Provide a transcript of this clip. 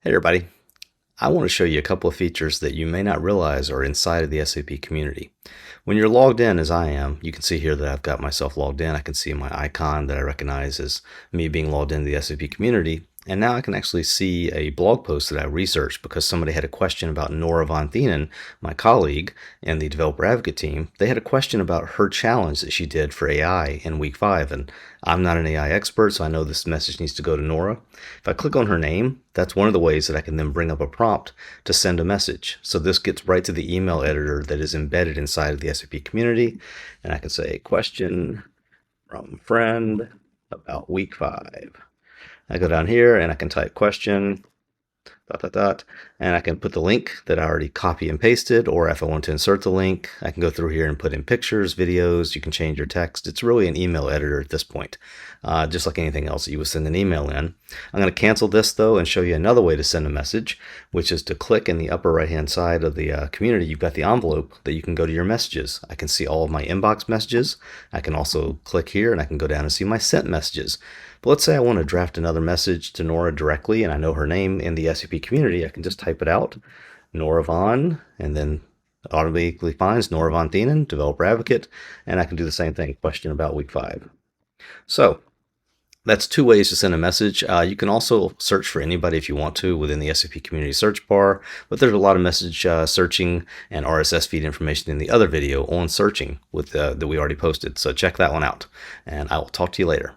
Hey everybody, I want to show you a couple of features that you may not realize are inside of the SAP community. When you're logged in as I am, you can see here that I've got myself logged in. I can see my icon that I recognize as me being logged into the SAP community. And now I can actually see a blog post that I researched because somebody had a question about Nora Von Thienen, my colleague in the developer advocate team. They had a question about her challenge that she did for AI in week 5. And I'm not an AI expert, so I know this message needs to go to Nora. If I click on her name, that's one of the ways that I can then bring up a prompt to send a message. So this gets right to the email editor that is embedded inside of the SAP community. And I can say, question from friend about week 5. I go down here and I can type question, ... and I can put the link that I already copy and pasted, or if I want to insert the link, I can go through here and put in pictures, videos, you can change your text. It's really an email editor at this point, just like anything else that you would send an email in. I'm going to cancel this though and show you another way to send a message, which is to click in the upper right hand side of the community. You've got the envelope that you can go to your messages. I can see all of my inbox messages. I can also click here and I can go down and see my sent messages. But let's say I want to draft another message to Nora directly and I know her name in the SAP community. I can just type it out, Nora Von, and then automatically finds Nora Von Thienen, developer advocate, and I can do the same thing, question about week 5. So that's two ways to send a message. You can also search for anybody if you want to within the SAP community search bar, but there's a lot of message searching and RSS feed information in the other video on searching that we already posted. So check that one out, and I will talk to you later.